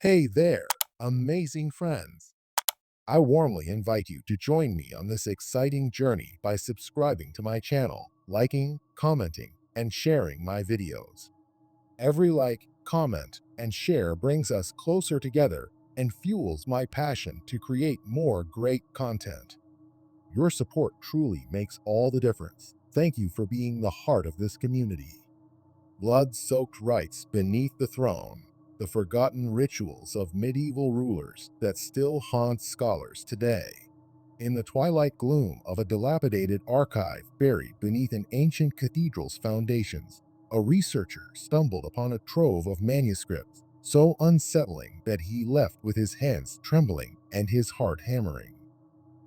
Hey there, amazing friends. I warmly invite you to join me on this exciting journey by subscribing to my channel, liking, commenting, and sharing my videos. Every like, comment, and share brings us closer together and fuels my passion to create more great content. Your support truly makes all the difference. Thank you for being the heart of this community. Blood-soaked rites beneath the throne, the forgotten rituals of medieval rulers that still haunt scholars today. In the twilight gloom of a dilapidated archive buried beneath an ancient cathedral's foundations, a researcher stumbled upon a trove of manuscripts so unsettling that he left with his hands trembling and his heart hammering.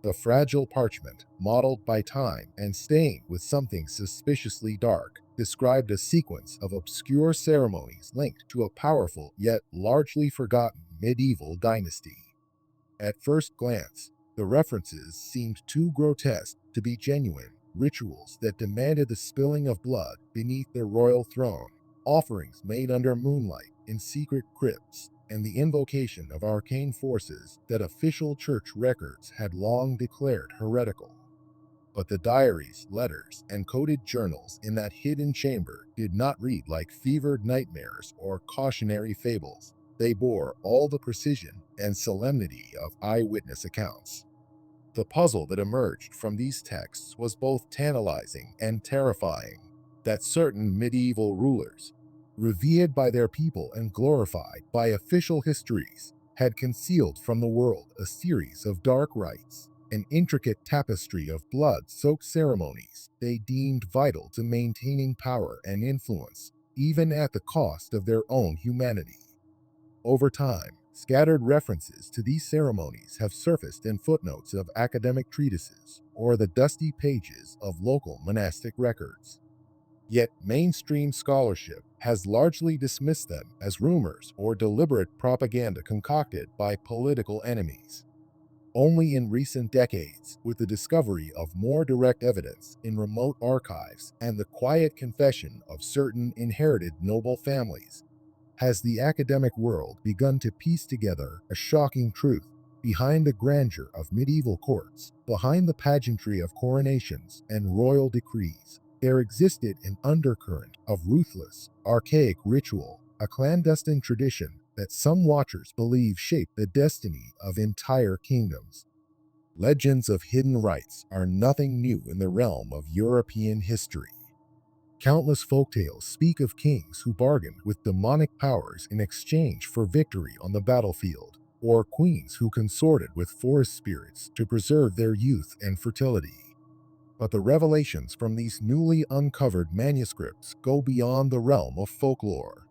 The fragile parchment, mottled by time and stained with something suspiciously dark, described a sequence of obscure ceremonies linked to a powerful yet largely forgotten medieval dynasty. At first glance, the references seemed too grotesque to be genuine rituals that demanded the spilling of blood beneath their royal throne, offerings made under moonlight in secret crypts, and the invocation of arcane forces that official church records had long declared heretical. But the diaries, letters, and coded journals in that hidden chamber did not read like fevered nightmares or cautionary fables. They bore all the precision and solemnity of eyewitness accounts. The puzzle that emerged from these texts was both tantalizing and terrifying. That certain medieval rulers, revered by their people and glorified by official histories, had concealed from the world a series of dark rites, an intricate tapestry of blood-soaked ceremonies they deemed vital to maintaining power and influence, even at the cost of their own humanity. Over time, scattered references to these ceremonies have surfaced in footnotes of academic treatises or the dusty pages of local monastic records. Yet mainstream scholarship has largely dismissed them as rumors or deliberate propaganda concocted by political enemies. Only in recent decades, with the discovery of more direct evidence in remote archives and the quiet confession of certain inherited noble families, has the academic world begun to piece together a shocking truth. Behind the grandeur of medieval courts, behind the pageantry of coronations and royal decrees, there existed an undercurrent of ruthless, archaic ritual, a clandestine tradition that some watchers believe shaped the destiny of entire kingdoms. Legends of hidden rites are nothing new in the realm of European history. Countless folktales speak of kings who bargained with demonic powers in exchange for victory on the battlefield, or queens who consorted with forest spirits to preserve their youth and fertility. But the revelations from these newly uncovered manuscripts go beyond the realm of folklore.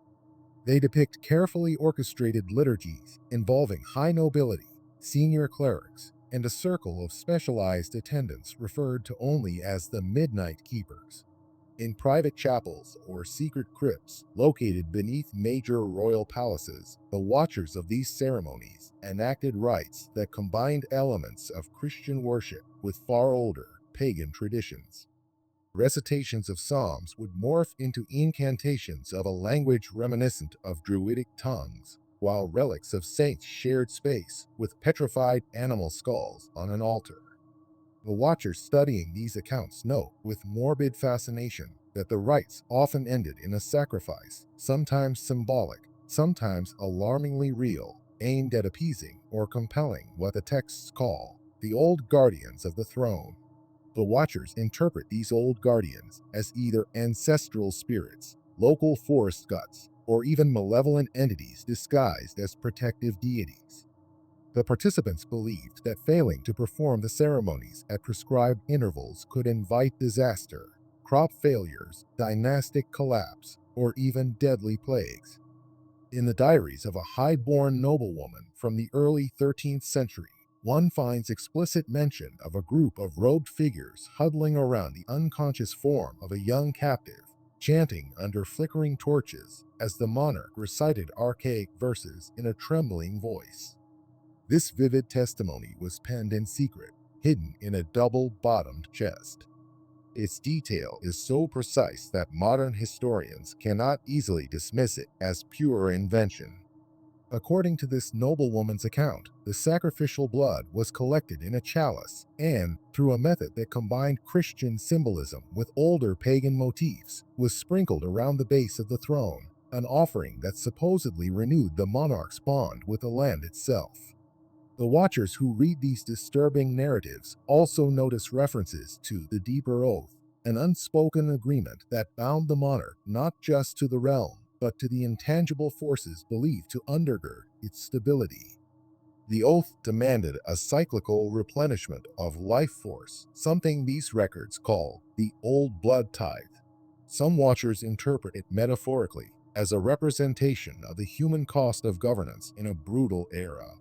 They depict carefully orchestrated liturgies involving high nobility, senior clerics, and a circle of specialized attendants referred to only as the Midnight Keepers. In private chapels or secret crypts located beneath major royal palaces, the watchers of these ceremonies enacted rites that combined elements of Christian worship with far older pagan traditions. Recitations of psalms would morph into incantations of a language reminiscent of Druidic tongues, while relics of saints shared space with petrified animal skulls on an altar. The watchers studying these accounts note with morbid fascination that the rites often ended in a sacrifice, sometimes symbolic, sometimes alarmingly real, aimed at appeasing or compelling what the texts call the old guardians of the throne. The watchers interpret these old guardians as either ancestral spirits, local forest gods, or even malevolent entities disguised as protective deities. The participants believed that failing to perform the ceremonies at prescribed intervals could invite disaster, crop failures, dynastic collapse, or even deadly plagues. In the diaries of a high-born noblewoman from the early 13th century, one finds explicit mention of a group of robed figures huddling around the unconscious form of a young captive, chanting under flickering torches as the monarch recited archaic verses in a trembling voice. This vivid testimony was penned in secret, hidden in a double-bottomed chest. Its detail is so precise that modern historians cannot easily dismiss it as pure invention. According to this noblewoman's account, the sacrificial blood was collected in a chalice and, through a method that combined Christian symbolism with older pagan motifs, was sprinkled around the base of the throne, an offering that supposedly renewed the monarch's bond with the land itself. The watchers who read these disturbing narratives also notice references to the deeper oath, an unspoken agreement that bound the monarch not just to the realm, but to the intangible forces believed to undergird its stability. The oath demanded a cyclical replenishment of life force, something these records call the old blood tithe. Some watchers interpret it metaphorically as a representation of the human cost of governance in a brutal era.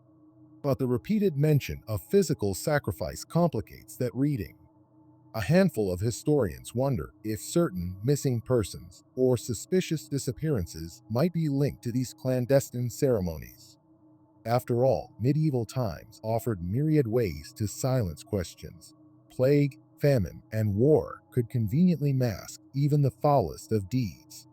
But the repeated mention of physical sacrifice complicates that reading. A handful of historians wonder if certain missing persons or suspicious disappearances might be linked to these clandestine ceremonies. After all, medieval times offered myriad ways to silence questions. Plague, famine, and war could conveniently mask even the foulest of deeds.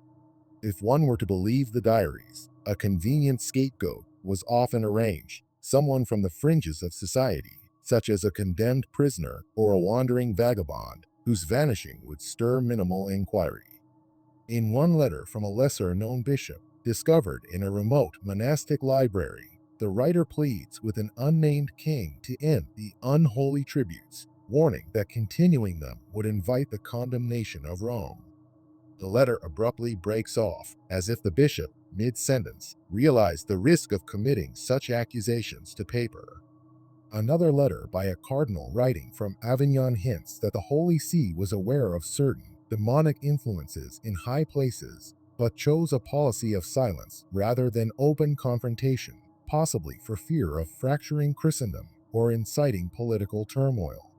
If one were to believe the diaries, a convenient scapegoat was often arranged, someone from the fringes of society, such as a condemned prisoner or a wandering vagabond, whose vanishing would stir minimal inquiry. In one letter from a lesser-known bishop, discovered in a remote monastic library, the writer pleads with an unnamed king to end the unholy tributes, warning that continuing them would invite the condemnation of Rome. The letter abruptly breaks off, as if the bishop, mid-sentence, realized the risk of committing such accusations to paper. Another letter by a cardinal writing from Avignon hints that the Holy See was aware of certain demonic influences in high places, but chose a policy of silence rather than open confrontation, possibly for fear of fracturing Christendom or inciting political turmoil.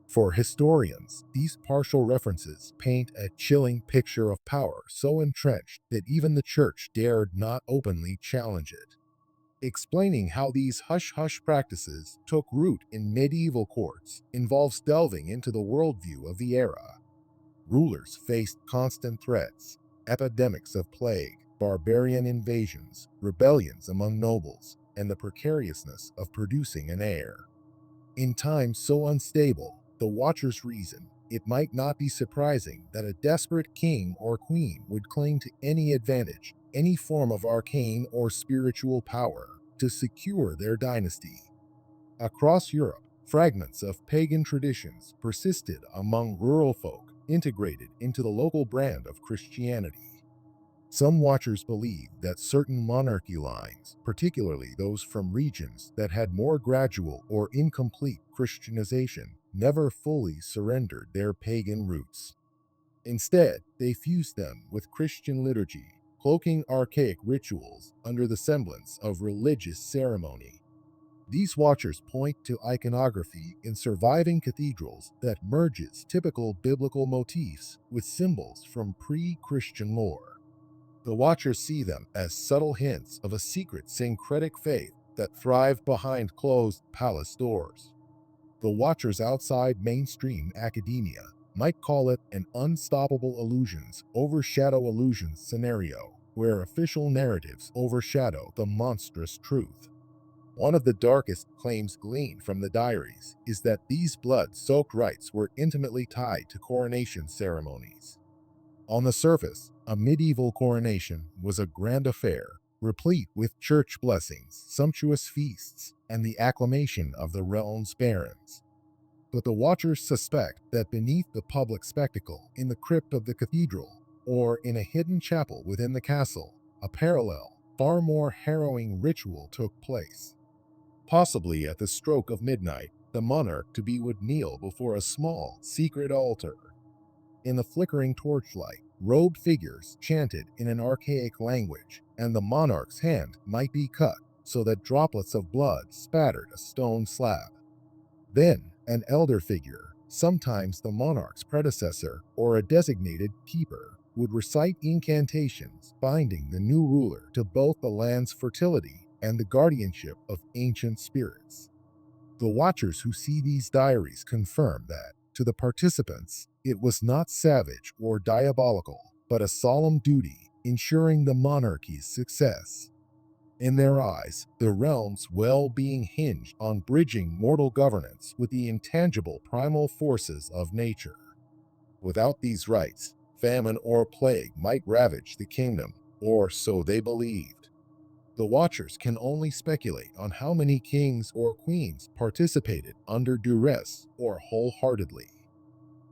For historians, these partial references paint a chilling picture of power so entrenched that even the Church dared not openly challenge it. Explaining how these hush-hush practices took root in medieval courts involves delving into the worldview of the era. Rulers faced constant threats, epidemics of plague, barbarian invasions, rebellions among nobles, and the precariousness of producing an heir. In times so unstable, the watchers reason, it might not be surprising that a desperate king or queen would cling to any advantage, any form of arcane or spiritual power, to secure their dynasty. Across Europe, fragments of pagan traditions persisted among rural folk, integrated into the local brand of Christianity. Some watchers believe that certain monarchy lines, particularly those from regions that had more gradual or incomplete Christianization, never fully surrendered their pagan roots. Instead, they fused them with Christian liturgy, cloaking archaic rituals under the semblance of religious ceremony. These watchers point to iconography in surviving cathedrals that merges typical biblical motifs with symbols from pre-Christian lore. The watchers see them as subtle hints of a secret syncretic faith that thrived behind closed palace doors. The watchers outside mainstream academia might call it an unstoppable illusions overshadow illusions scenario, where official narratives overshadow the monstrous truth. One of the darkest claims gleaned from the diaries is that these blood-soaked rites were intimately tied to coronation ceremonies. On the surface, a medieval coronation was a grand affair, replete with church blessings, sumptuous feasts, and the acclamation of the realm's barons. But the watchers suspect that beneath the public spectacle, in the crypt of the cathedral, or in a hidden chapel within the castle, a parallel, far more harrowing ritual took place. Possibly at the stroke of midnight, the monarch to be would kneel before a small, secret altar. In the flickering torchlight, robed figures chanted in an archaic language, and the monarch's hand might be cut so that droplets of blood spattered a stone slab. Then, an elder figure, sometimes the monarch's predecessor or a designated keeper, would recite incantations binding the new ruler to both the land's fertility and the guardianship of ancient spirits. The watchers who see these diaries confirm that, to the participants, it was not savage or diabolical, but a solemn duty ensuring the monarchy's success. In their eyes, the realm's well-being hinged on bridging mortal governance with the intangible primal forces of nature. Without these rites, famine or plague might ravage the kingdom, or so they believed. The Watchers can only speculate on how many kings or queens participated under duress or wholeheartedly.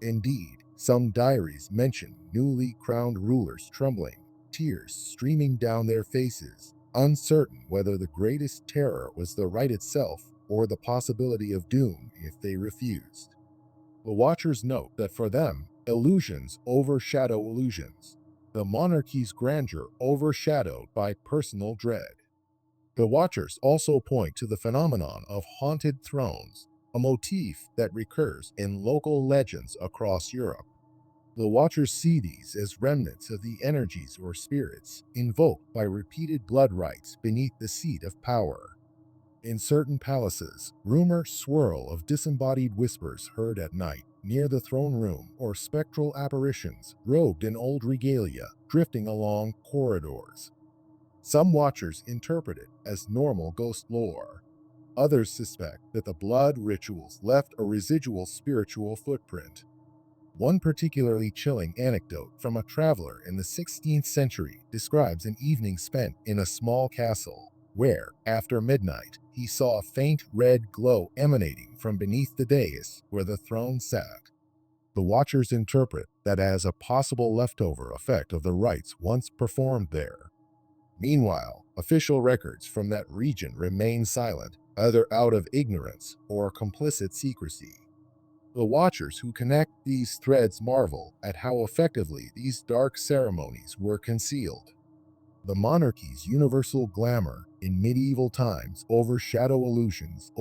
Indeed, some diaries mention newly crowned rulers trembling, tears streaming down their faces, uncertain whether the greatest terror was the rite itself or the possibility of doom if they refused. The Watchers note that for them, illusions overshadow illusions, the monarchy's grandeur overshadowed by personal dread. The Watchers also point to the phenomenon of haunted thrones, a motif that recurs in local legends across Europe. The Watchers see these as remnants of the energies or spirits invoked by repeated blood rites beneath the seat of power. In certain palaces, rumors swirl of disembodied whispers heard at night near the throne room or spectral apparitions robed in old regalia drifting along corridors. Some Watchers interpret it as normal ghost lore. Others suspect that the blood rituals left a residual spiritual footprint. One particularly chilling anecdote from a traveler in the 16th century describes an evening spent in a small castle, where, after midnight, he saw a faint red glow emanating from beneath the dais where the throne sat. The Watchers interpret that as a possible leftover effect of the rites once performed there. Meanwhile, official records from that region remain silent, either out of ignorance or complicit secrecy. The Watchers who connect these threads marvel at how effectively these dark ceremonies were concealed. The monarchy's universal glamour in medieval times overshadow illusions.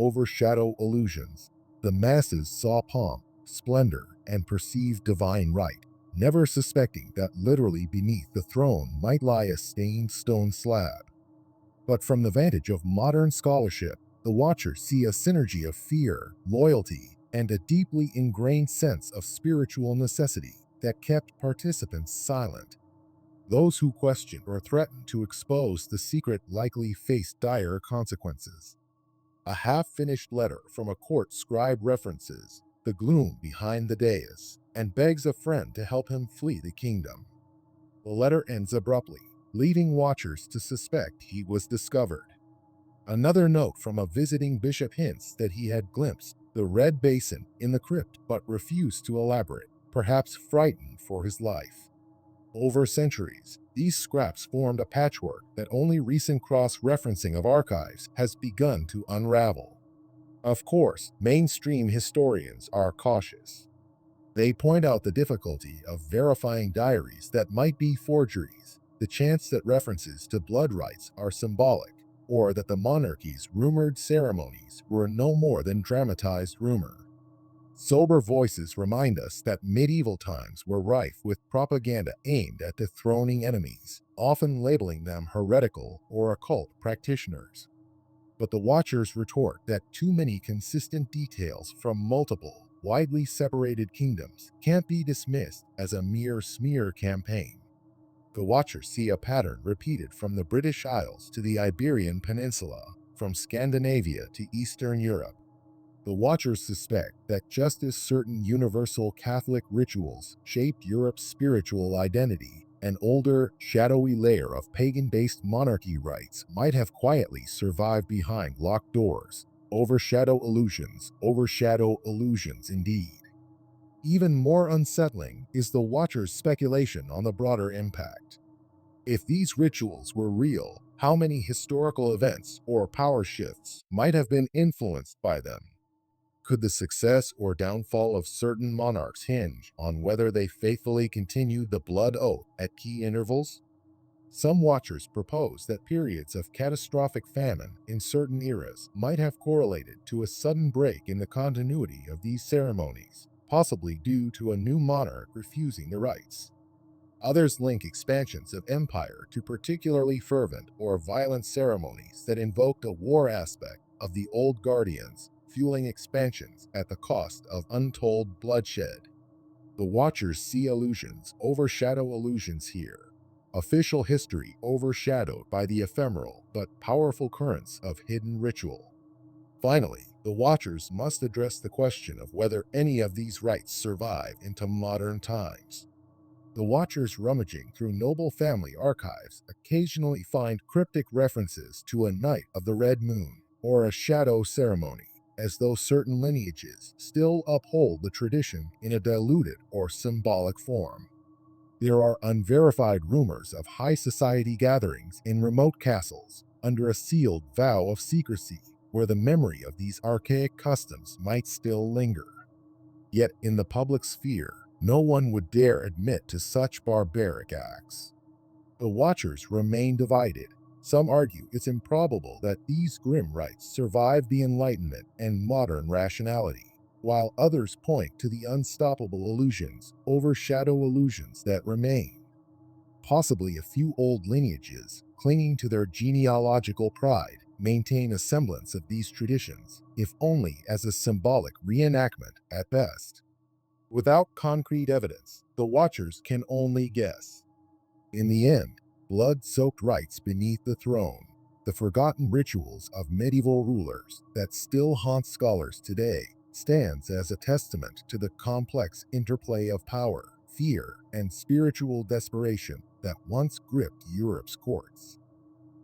The masses saw pomp, splendor, and perceived divine right, never suspecting that literally beneath the throne might lie a stained stone slab. But from the vantage of modern scholarship, the Watchers see a synergy of fear, loyalty, and a deeply ingrained sense of spiritual necessity that kept participants silent. Those who questioned or threatened to expose the secret likely faced dire consequences. A half-finished letter from a court scribe references the gloom behind the dais and begs a friend to help him flee the kingdom. The letter ends abruptly, leaving Watchers to suspect he was discovered. Another note from a visiting bishop hints that he had glimpsed the red basin in the crypt but refused to elaborate, perhaps frightened for his life. Over centuries, these scraps formed a patchwork that only recent cross-referencing of archives has begun to unravel. Of course, mainstream historians are cautious. They point out the difficulty of verifying diaries that might be forgeries, the chance that references to blood rites are symbolic, or that the monarchy's rumored ceremonies were no more than dramatized rumor. Sober voices remind us that medieval times were rife with propaganda aimed at dethroning enemies, often labeling them heretical or occult practitioners. But the Watchers retort that too many consistent details from multiple, widely separated kingdoms can't be dismissed as a mere smear campaign. The Watchers see a pattern repeated from the British Isles to the Iberian Peninsula, from Scandinavia to Eastern Europe. The Watchers suspect that just as certain universal Catholic rituals shaped Europe's spiritual identity, an older, shadowy layer of pagan-based monarchy rites might have quietly survived behind locked doors. Overshadow illusions indeed. Even more unsettling is the Watchers' speculation on the broader impact. If these rituals were real, how many historical events or power shifts might have been influenced by them? Could the success or downfall of certain monarchs hinge on whether they faithfully continued the blood oath at key intervals? Some Watchers propose that periods of catastrophic famine in certain eras might have correlated to a sudden break in the continuity of these ceremonies, possibly due to a new monarch refusing the rites. Others link expansions of empire to particularly fervent or violent ceremonies that invoked a war aspect of the old guardians, fueling expansions at the cost of untold bloodshed. The Watchers see illusions overshadow illusions here. official history overshadowed by the ephemeral but powerful currents of hidden ritual. Finally, the Watchers must address the question of whether any of these rites survive into modern times. The Watchers rummaging through noble family archives occasionally find cryptic references to a night of the red moon or a shadow ceremony, as though certain lineages still uphold the tradition in a diluted or symbolic form. There are unverified rumors of high society gatherings in remote castles under a sealed vow of secrecy, where the memory of these archaic customs might still linger. Yet in the public sphere, no one would dare admit to such barbaric acts. The Watchers remain divided. Some argue it's improbable that these grim rites survived the Enlightenment and modern rationality, while others point to the unstoppable illusions overshadow illusions that remain. Possibly a few old lineages, clinging to their genealogical pride, maintain a semblance of these traditions, if only as a symbolic reenactment at best. Without concrete evidence, the Watchers can only guess. In the end, blood-soaked rites beneath the throne, the forgotten rituals of medieval rulers that still haunt scholars today, stands as a testament to the complex interplay of power, fear, and spiritual desperation that once gripped Europe's courts.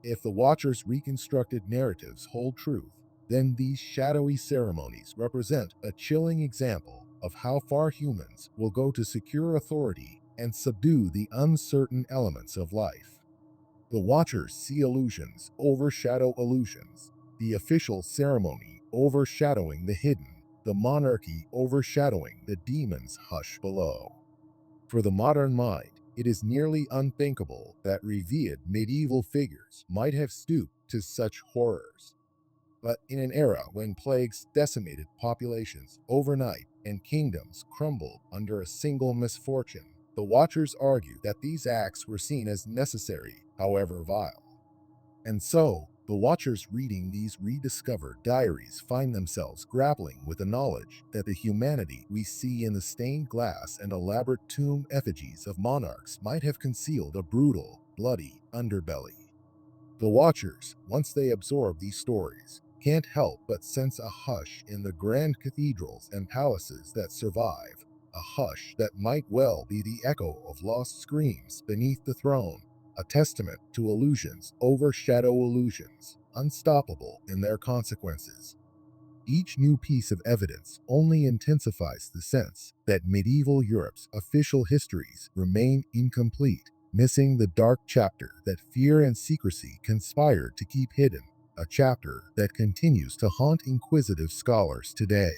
If the Watchers' reconstructed narratives hold truth, then these shadowy ceremonies represent a chilling example of how far humans will go to secure authority and subdue the uncertain elements of life. The Watchers see illusions overshadow illusions, the official ceremony overshadowing the hidden, the monarchy overshadowing the demon's hush below. For the modern mind, it is nearly unthinkable that revered medieval figures might have stooped to such horrors. But in an era when plagues decimated populations overnight and kingdoms crumbled under a single misfortune, the Watchers argue that these acts were seen as necessary, however vile. And so, the Watchers reading these rediscovered diaries find themselves grappling with the knowledge that the humanity we see in the stained glass and elaborate tomb effigies of monarchs might have concealed a brutal, bloody underbelly. The Watchers, once they absorb these stories, can't help but sense a hush in the grand cathedrals and palaces that survive, a hush that might well be the echo of lost screams beneath the throne, a testament to illusions overshadow illusions, unstoppable in their consequences. Each new piece of evidence only intensifies the sense that medieval Europe's official histories remain incomplete, missing the dark chapter that fear and secrecy conspired to keep hidden, a chapter that continues to haunt inquisitive scholars today.